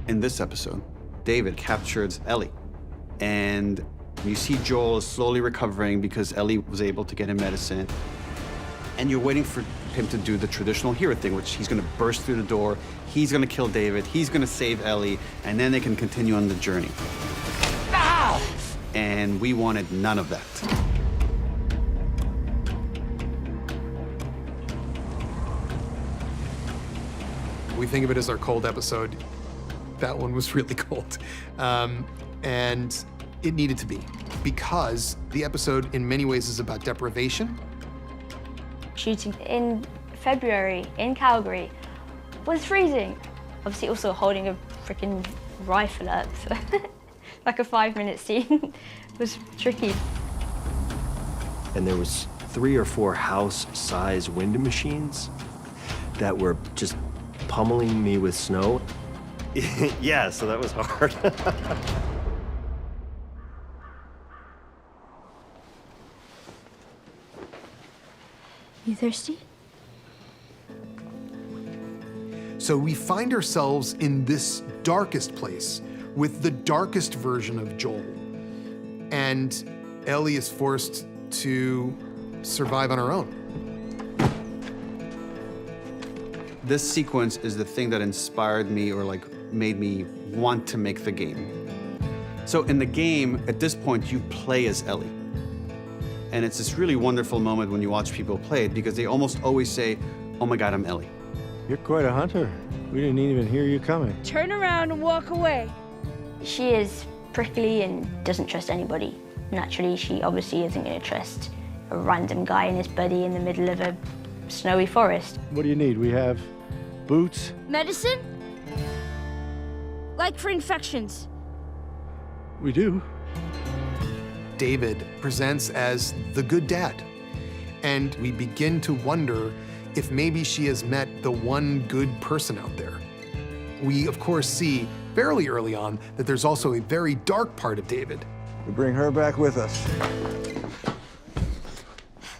In this episode, David captures Ellie, and you see Joel is slowly recovering because Ellie was able to get him medicine. And you're waiting for him to do the traditional hero thing, which he's gonna burst through the door, he's gonna kill David, he's gonna save Ellie, and then they can continue on the journey. Ow! And we wanted none of that. We think of it as our cold episode. That one was really cold. And it needed to be, because the episode in many ways is about deprivation. Shooting in February in Calgary was freezing. Obviously also holding a freaking rifle up, so like a 5-minute scene was tricky. And there was 3 or 4 house-size wind machines that were just pummeling me with snow. Yeah, so that was hard. You thirsty? So we find ourselves in this darkest place with the darkest version of Joel. And Ellie is forced to survive on her own. This sequence is the thing that inspired me or like made me want to make the game. So in the game, at this point, you play as Ellie. And it's this really wonderful moment when you watch people play it because they almost always say, oh my God, I'm Ellie. You're quite a hunter. We didn't even hear you coming. Turn around and walk away. She is prickly and doesn't trust anybody. Naturally, she obviously isn't going to trust a random guy and his buddy in the middle of a snowy forest. What do you need? We have boots. Medicine? Like for infections. We do. David presents as the good dad. And we begin to wonder if maybe she has met the one good person out there. We, of course, see fairly early on that there's also a very dark part of David. We bring her back with us.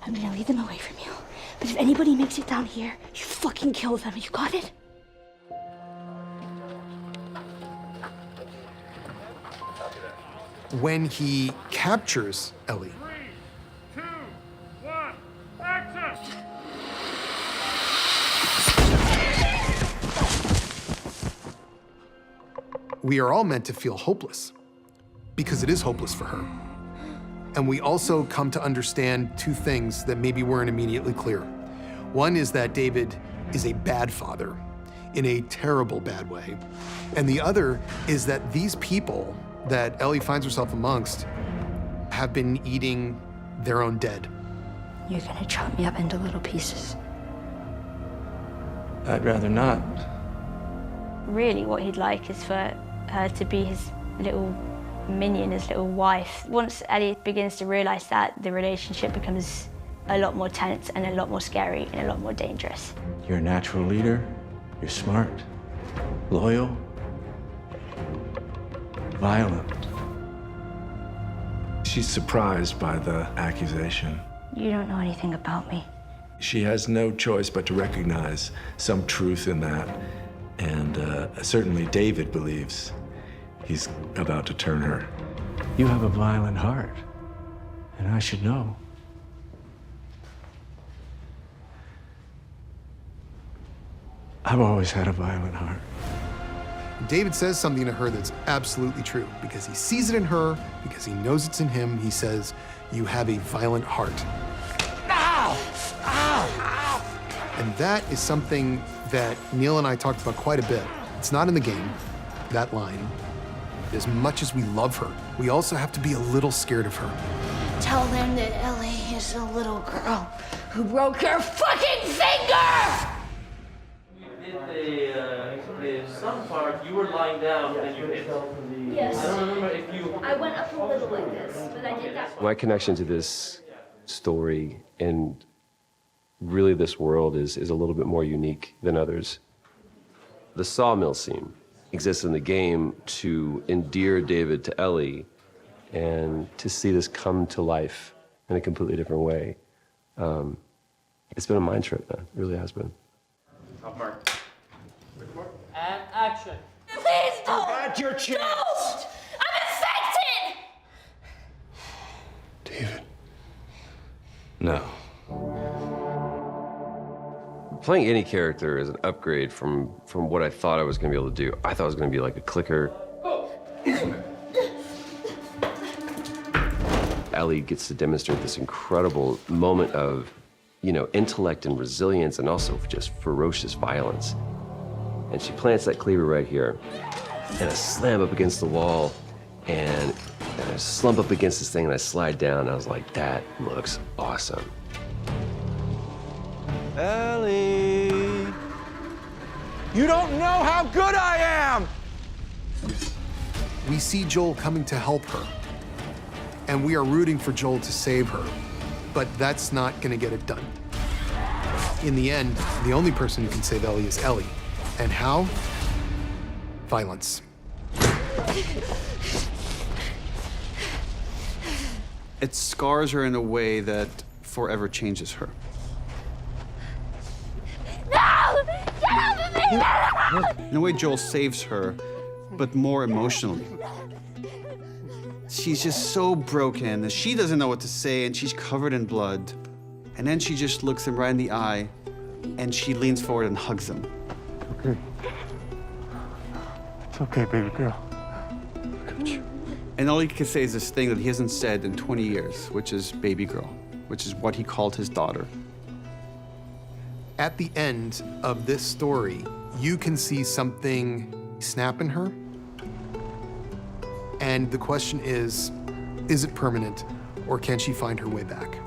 I'm gonna lead them away from you. But if anybody makes it down here, you fucking kill them. You got it? When he captures Ellie, 3, 2, 1, action! we are all meant to feel hopeless, because it is hopeless for her. And we also come to understand 2 things that maybe weren't immediately clear. One is that David is a bad father, in a terrible bad way. And the other is that these people that Ellie finds herself amongst have been eating their own dead. You're gonna chop me up into little pieces. I'd rather not. Really, what he'd like is for her to be his little minion, his little wife. Once Ellie begins to realize that, the relationship becomes a lot more tense and a lot more scary and a lot more dangerous. You're a natural leader. You're smart, loyal, violent. She's surprised by the accusation. You don't know anything about me. She has no choice but to recognize some truth in that. And certainly David believes he's about to turn her. You have a violent heart, and I should know. I've always had a violent heart. David says something to her that's absolutely true, because he sees it in her, because he knows it's in him. He says, you have a violent heart. Ow! Ow! Ow! And that is something that Neil and I talked about quite a bit. It's not in the game, that line. As much as we love her, we also have to be a little scared of her. Tell them that Ellie is a little girl who broke her fucking finger! The some part, you were lying down and you hit the... Yes. I don't remember if you... I went up a little like this, but I did that. My connection to this story and really this world is a little bit more unique than others. The sawmill scene exists in the game to endear David to Ellie and to see this come to life in a completely different way. It's been a mind trip, man. It really has been. Top mark. And action. Please don't had your chance. Don't! I'm infected! David. No. Playing any character is an upgrade from what I thought I was going to be able to do. I thought I was going to be like a clicker. Ellie gets to demonstrate this incredible moment of, intellect and resilience and also just ferocious violence. And she plants that cleaver right here. And I slam up against the wall and I slump up against this thing and I slide down. And I was like, that looks awesome. Ellie, you don't know how good I am! We see Joel coming to help her, and we are rooting for Joel to save her, but that's not gonna get it done. In the end, the only person who can save Ellie is Ellie. And how? Violence. It scars her in a way that forever changes her. No! Get off of me! In a way, Joel saves her, but more emotionally. She's just so broken that she doesn't know what to say, and she's covered in blood. And then she just looks him right in the eye, and she leans forward and hugs him. Okay. It's okay, baby girl. And all he can say is this thing that he hasn't said in 20 years, which is baby girl, which is what he called his daughter. At the end of this story, you can see something snap in her. And the question is it permanent, or can she find her way back?